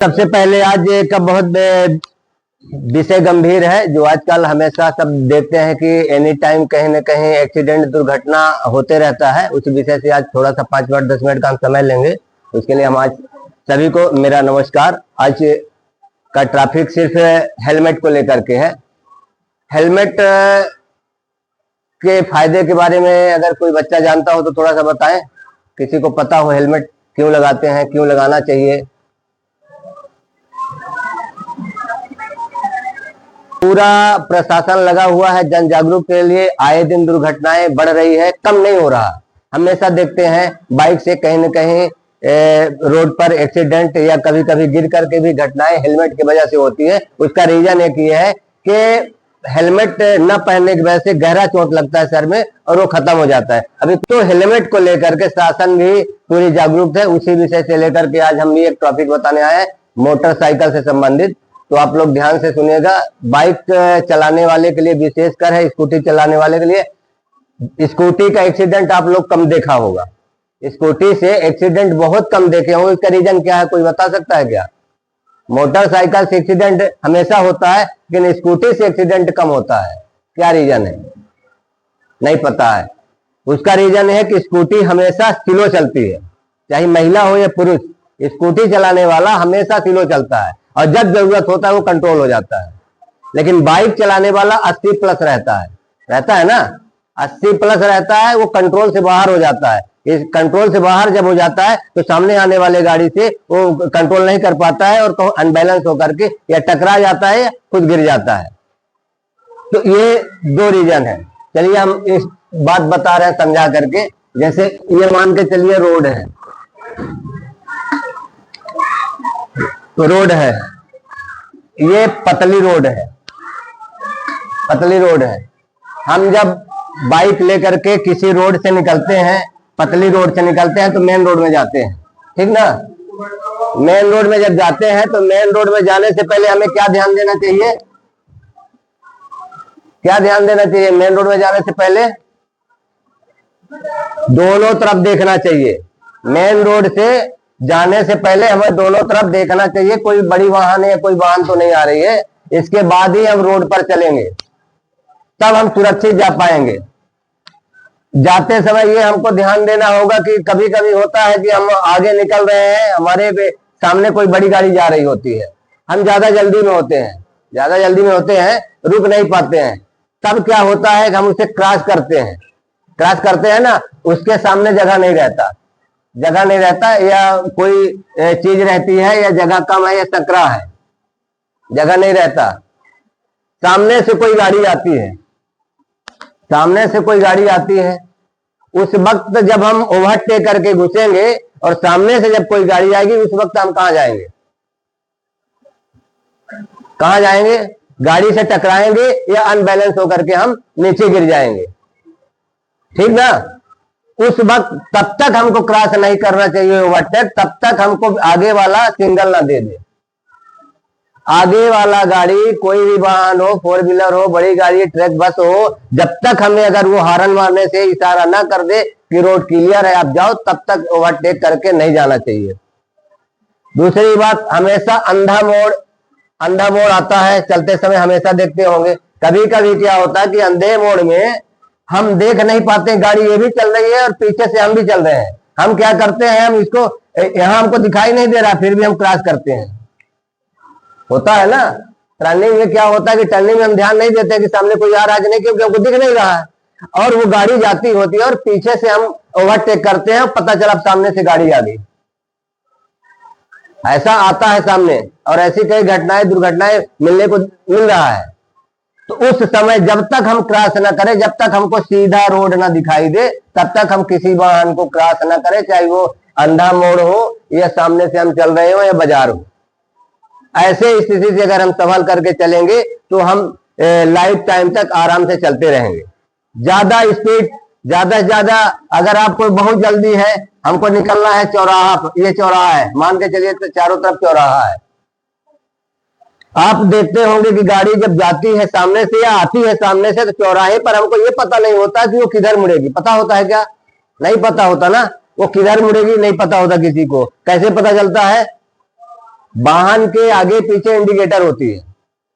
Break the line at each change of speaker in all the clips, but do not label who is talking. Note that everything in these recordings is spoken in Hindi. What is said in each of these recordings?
सबसे पहले आज एक बहुत विषय गंभीर है जो आजकल हमेशा सब देखते हैं कि एनी टाइम कहीं न कहीं एक्सीडेंट दुर्घटना होते रहता है। उस विषय से आज थोड़ा सा 5 मिनट 10 मिनट का हम समय लेंगे। उसके लिए हम आज सभी को मेरा नमस्कार। आज का ट्रैफिक सिर्फ हेलमेट को लेकर के है। हेलमेट के फायदे के बारे में अगर कोई बच्चा जानता हो तो थोड़ा सा बताएं। किसी को पता हो हेलमेट क्यों लगाते हैं, क्यों लगाना चाहिए? पूरा प्रशासन लगा हुआ है जन जागरूक के लिए। आए दिन दुर्घटनाएं बढ़ रही है, कम नहीं हो रहा। हमेशा देखते हैं बाइक से कहीं न कहीं रोड पर एक्सीडेंट या कभी कभी गिर करके भी घटनाएं हेलमेट की वजह से होती है। उसका रीजन एक ये है कि हेलमेट न पहनने की वजह से गहरा चोट लगता है सर में और वो खत्म हो जाता है। अभी तो हेलमेट को लेकर के शासन भी पूरी जागरूक है। उसी विषय से लेकर के आज हम भी एक टॉपिक बताने आए हैं मोटरसाइकिल से संबंधित। तो आप लोग ध्यान से सुनिएगा। बाइक चलाने वाले के लिए विशेषकर है, स्कूटी चलाने वाले के लिए। स्कूटी का एक्सीडेंट आप लोग कम देखा होगा, स्कूटी से एक्सीडेंट बहुत कम देखे होंगे। इसका रीजन क्या है, कोई बता सकता है क्या? मोटरसाइकिल से एक्सीडेंट हमेशा होता है लेकिन स्कूटी से एक्सीडेंट कम होता है। क्या रीजन है? नहीं पता है। उसका रीजन है कि स्कूटी हमेशा स्लो चलती है, चाहे महिला हो या पुरुष। स्कूटी चलाने वाला हमेशा स्लो चलता है और जब जरूरत होता है वो कंट्रोल हो जाता है। लेकिन बाइक चलाने वाला 80 प्लस रहता है ना, 80 प्लस रहता है, वो कंट्रोल से बाहर हो जाता है। इस कंट्रोल से बाहर जब हो जाता है तो सामने आने वाले गाड़ी से वो कंट्रोल नहीं कर पाता है और कहूं अनबैलेंस होकर के या टकरा जाता है या खुद गिर जाता है। तो ये दो रीजन है। चलिए हम इस बात बता रहे हैं समझा करके। जैसे ये मान के चलिए रोड है, तो रोड है, ये पतली रोड है, पतली रोड है। हम जब बाइक लेकर के किसी रोड से निकलते हैं, पतली रोड से निकलते हैं तो मेन रोड में जाते हैं, ठीक ना? मेन रोड में जब जाते हैं तो मेन रोड में जाने से पहले हमें क्या ध्यान देना चाहिए? क्या ध्यान देना चाहिए मेन रोड में जाने से पहले? दोनों तरफ देखना चाहिए। मेन रोड से जाने से पहले हमें दोनों तरफ देखना चाहिए, कोई बड़ी वाहन है, कोई वाहन तो नहीं आ रही है। इसके बाद ही हम रोड पर चलेंगे, तब हम सुरक्षित जा पाएंगे। जाते समय ये हमको ध्यान देना होगा कि कभी कभी होता है कि हम आगे निकल रहे हैं, हमारे सामने कोई बड़ी गाड़ी जा रही होती है, हम ज्यादा जल्दी में होते हैं, रुक नहीं पाते हैं। तब क्या होता है कि हम उसे क्रॉस करते हैं ना, उसके सामने जगह नहीं रहता या कोई चीज रहती है या जगह कम है या सकरा है, जगह नहीं रहता। सामने से कोई गाड़ी आती है, उस वक्त जब हम ओवरटेक करके घुसेंगे और सामने से जब कोई गाड़ी आएगी, उस वक्त हम कहां जाएंगे? गाड़ी से टकराएंगे या अनबैलेंस होकर के हम नीचे गिर जाएंगे, ठीक ना? उस वक्त तब तक हमको क्रॉस नहीं करना चाहिए ओवरटेक, तब तक हमको आगे वाला सिग्नल ना दे दे। आगे वाला गाड़ी कोई भी वाहन हो, 4 व्हीलर हो, बड़ी गाड़ी, ट्रक, बस हो, जब तक हमें अगर वो हॉर्न मारने से इशारा ना कर दे कि रोड क्लियर है आप जाओ, तब तक ओवरटेक करके नहीं जाना चाहिए। दूसरी बात, हमेशा अंधा मोड़ आता है चलते समय, हमेशा देखते होंगे। कभी कभी क्या होता है कि अंधे मोड़ में हम देख नहीं पाते, गाड़ी ये भी चल रही है और पीछे से हम भी चल रहे हैं। हम क्या करते हैं, हम इसको यहां हमको दिखाई नहीं दे रहा, फिर भी हम क्रॉस करते हैं। होता है ना, टर्निंग में क्या होता है कि टर्निंग में हम ध्यान नहीं देते कि सामने कोई आ रहा है नहीं, क्योंकि हमको दिख नहीं रहा है और वो गाड़ी जाती होती है और पीछे से हम ओवरटेक करते हैं, पता चला सामने से गाड़ी आ गई। ऐसा आता है सामने और ऐसी कई दुर्घटनाएं मिलने को मिल रहा है। तो उस समय जब तक हम क्रॉस ना करें, जब तक हमको सीधा रोड ना दिखाई दे, तब तक हम किसी वाहन को क्रॉस ना करें, चाहे वो अंधा मोड़ हो या सामने से हम चल रहे हो या बाजार हो। ऐसे स्थिति से अगर हम संभाल करके चलेंगे तो हम लाइफ टाइम तक आराम से चलते रहेंगे। ज्यादा स्पीड, ज्यादा से ज्यादा अगर आपको बहुत जल्दी है, हमको निकलना है चौराहा, ये चौराहा है, मान के चलिए तो चारों तरफ चौराहा है। आप देखते होंगे कि गाड़ी जब जाती है सामने से या आती है सामने से, तो चौराहे पर हमको ये पता नहीं होता कि वो किधर मुड़ेगी। पता होता है क्या? नहीं पता होता ना, वो किधर मुड़ेगी नहीं पता होता किसी को। कैसे पता चलता है? वाहन के आगे पीछे इंडिकेटर होती है।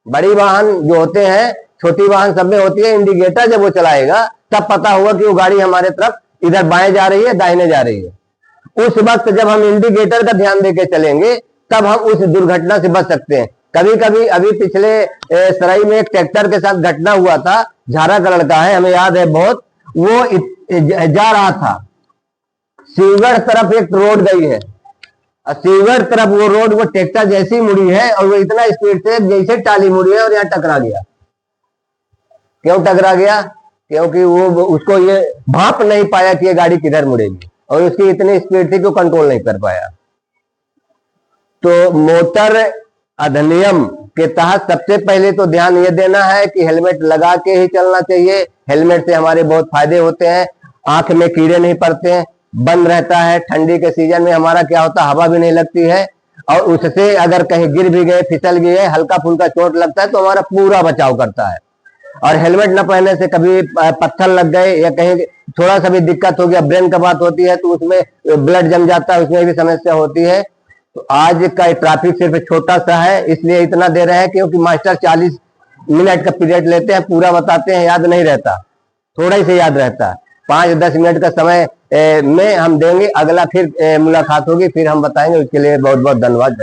बड़ी वाहन जो होते हैं, छोटी वाहन सब में होती है। इंडिकेटर जब वो चलाएगा तब पता होगा कि वो गाड़ी हमारे तरफ इधर बाएं जा रही है, दाहिने जा रही है। उस वक्त जब हम इंडिकेटर का ध्यान देके चलेंगे तब हम उस दुर्घटना से बच सकते हैं। कभी कभी अभी पिछले सराई में एक ट्रैक्टर के साथ घटना हुआ था, झारा का लड़का है, हमें याद है बहुत। वो जा रहा था, शिवगढ़ तरफ एक रोड गई है, शिवगढ़ तरफ वो रोड, वो ट्रैक्टर जैसी मुड़ी है और वो इतना स्पीड से जैसे टाली मुड़ी है और यहाँ टकरा गया। क्यों टकरा गया? क्योंकि वो उसको ये भाप नहीं पाया कि ये गाड़ी किधर मुड़ेगी, और उसकी इतनी स्पीड थी कि वो कंट्रोल नहीं कर पाया। तो मोटर अधिनियम के तहत सबसे पहले तो ध्यान ये देना है कि हेलमेट लगा के ही चलना चाहिए। हेलमेट से हमारे बहुत फायदे होते हैं, आंख में कीड़े नहीं पड़ते हैं, बंद रहता है। ठंडी के सीजन में हमारा क्या होता है, हवा भी नहीं लगती है, और उससे अगर कहीं गिर भी गए, फिसल गए, हल्का फुल्का चोट लगता है तो हमारा पूरा बचाव करता है। और हेलमेट न पहनने से कभी पत्थर लग गए या कहीं थोड़ा सा भी दिक्कत हो गया, ब्रेन का बात होती है तो उसमें ब्लड जम जाता है, उसमें भी समस्या होती है। तो आज का ट्रैफिक सिर्फ छोटा सा है, इसलिए इतना दे रहे हैं क्योंकि मास्टर 40 मिनट का पीरियड लेते हैं, पूरा बताते हैं, याद नहीं रहता, थोड़ा ही से याद रहता है। 5-10 मिनट का समय में हम देंगे, अगला फिर मुलाकात होगी, फिर हम बताएंगे। उसके लिए बहुत बहुत धन्यवाद।